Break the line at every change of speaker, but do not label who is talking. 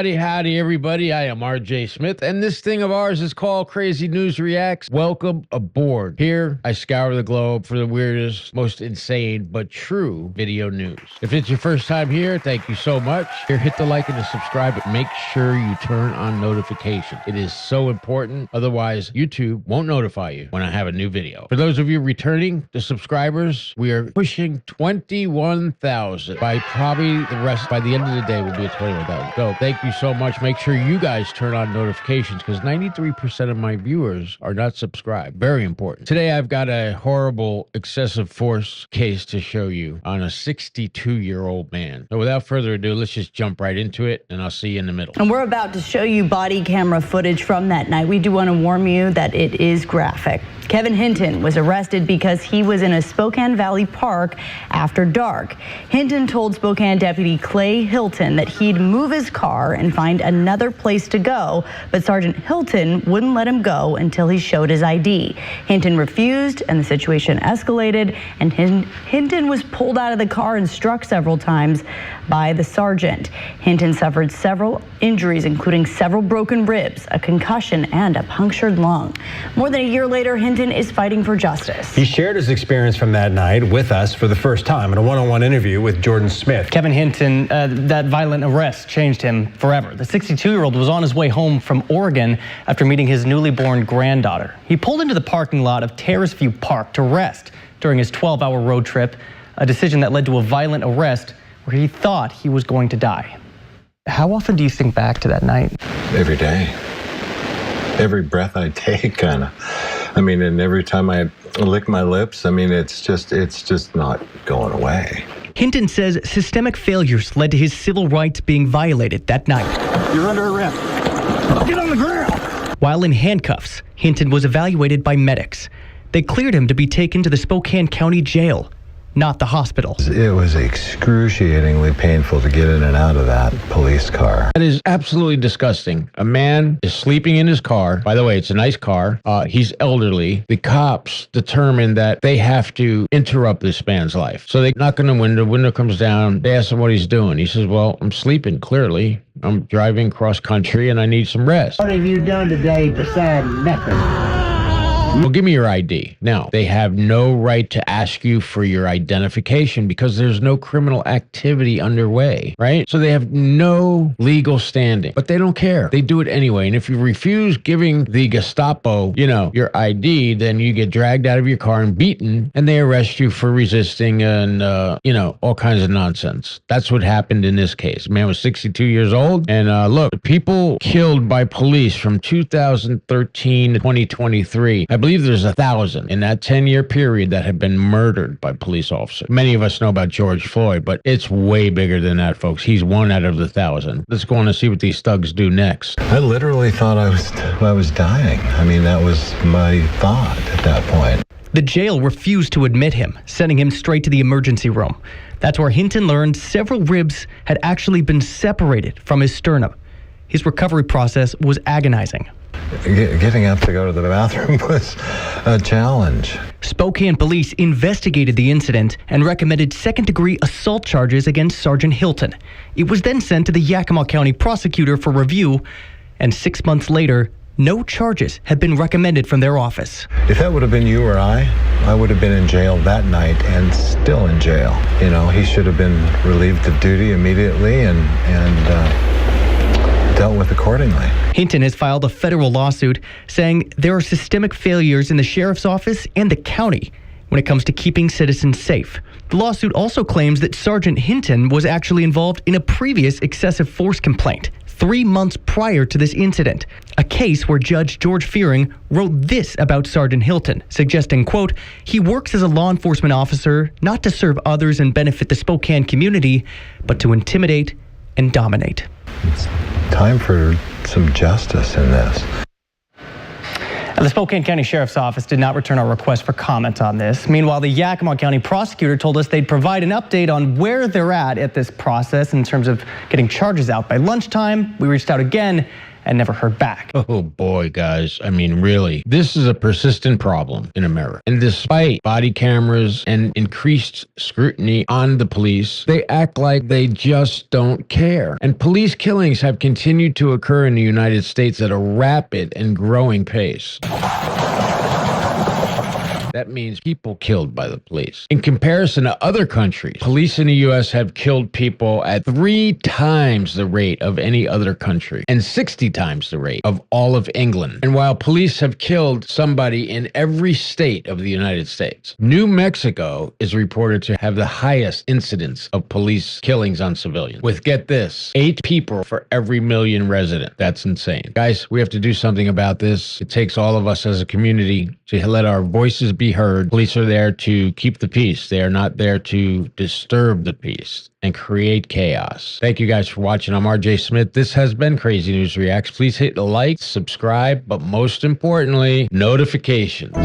Howdy, everybody. I am RJ Smith, and this thing of ours is called Crazy News Reacts. Welcome aboard. Here, I scour the globe for the weirdest, most insane, but true video news. If it's your first time here, thank you so much. Here, hit the like and the subscribe, but make sure you turn on notifications. It is so important. Otherwise, YouTube won't notify you when I have a new video. For those of you returning, the subscribers, we are pushing 21,000. By the end of the day, we'll be at 21,000. So thank you so much. Make sure you guys turn on notifications because 93% of my viewers are not subscribed. Very important. Today, I've got a horrible excessive force case to show you on a 62-year-old man. So without further ado, let's just jump right into it, and I'll see you in the middle.
And we're about to show you body camera footage from that night. We do want to warn you that it is graphic. Kevin Hinton was arrested because he was in a Spokane Valley park after dark. Hinton told Spokane Deputy Clay Hilton that he'd move his car and find another place to go, but Sergeant Hilton wouldn't let him go until he showed his ID. Hinton refused, and the situation escalated, and Hinton was pulled out of the car and struck several times by the sergeant. Hinton suffered several injuries, including several broken ribs, a concussion, and a punctured lung. More than a year later, Hinton is fighting for justice.
He shared his experience from that night with us for the first time in a one-on-one interview with Jordan Smith.
Kevin Hinton, that violent arrest changed him forever. The 62-year-old was on his way home from Oregon after meeting his newly born granddaughter. He pulled into the parking lot of Terrace View Park to rest during his 12-hour road trip, a decision that led to a violent arrest where he thought he was going to die. How often do you think back to that night?
Every day. Every breath I take, kind of. I mean, and every time I lick my lips, I mean, it's just not going away.
Hinton says systemic failures led to his civil rights being violated that night.
You're under arrest. Get on the ground.
While in handcuffs, Hinton was evaluated by medics. They cleared him to be taken to the Spokane County Jail, not the hospital.
It was excruciatingly painful to get in and out of that police car.
That is absolutely disgusting. A man is sleeping in his car. By the way, it's a nice car. He's elderly. The cops determined that they have to interrupt this man's life. So they knock on the window comes down. They ask him what he's doing. He says, well, I'm sleeping, clearly. I'm driving cross country and I need some rest.
What have you done today besides nothing?
Well, give me your ID. Now, they have no right to ask you for your identification because there's no criminal activity underway, right? So they have no legal standing, but they don't care. They do it anyway. And if you refuse giving the Gestapo, your ID, then you get dragged out of your car and beaten, and they arrest you for resisting and, all kinds of nonsense. That's what happened in this case. The man was 62 years old. And look, the people killed by police from 2013 to 2023, I believe there's 1,000 in that 10-year period that have been murdered by police officers. Many of us know about George Floyd, but it's way bigger than that, folks. He's one out of the 1,000. Let's go on and see what these thugs do next.
I literally thought I was dying. I mean, that was my thought at that point.
The jail refused to admit him, sending him straight to the emergency room. That's where Hinton learned several ribs had actually been separated from his sternum. His recovery process was agonizing.
Getting up to go to the bathroom was a challenge.
Spokane police investigated the incident and recommended second-degree assault charges against Sergeant Hilton. It was then sent to the Yakima County prosecutor for review, and 6 months later, no charges had been recommended from their office.
If that would have been you or I would have been in jail that night and still in jail. He should have been relieved of duty immediately and dealt with accordingly.
Hinton has filed a federal lawsuit saying there are systemic failures in the sheriff's office and the county when it comes to keeping citizens safe. The lawsuit also claims that Sergeant Hinton was actually involved in a previous excessive force complaint 3 months prior to this incident, a case where Judge George Fearing wrote this about Sergeant Hilton, suggesting, quote, he works as a law enforcement officer not to serve others and benefit the Spokane community, but to intimidate and dominate.
It's time for some justice in this.
The Spokane County Sheriff's Office did not return our request for comment on this. Meanwhile, the Yakima County prosecutor told us they'd provide an update on where they're at this process in terms of getting charges out by lunchtime. We reached out again, and never heard back.
Oh boy, guys. I mean, really, this is a persistent problem in America. And despite body cameras and increased scrutiny on the police, they act like they just don't care. And police killings have continued to occur in the United States at a rapid and growing pace. That means people killed by the police. In comparison to other countries, police in the U.S. have killed people at 3 times the rate of any other country and 60 times the rate of all of England. And while police have killed somebody in every state of the United States, New Mexico is reported to have the highest incidence of police killings on civilians, with, get this, 8 people for every million residents. That's insane. Guys, we have to do something about this. It takes all of us as a community to let our voices be heard. Police are there to keep the peace. They are not there to disturb the peace and create chaos. Thank you guys for watching. I'm RJ Smith. This has been Crazy News Reacts. Please hit the like, subscribe, but most importantly, notifications.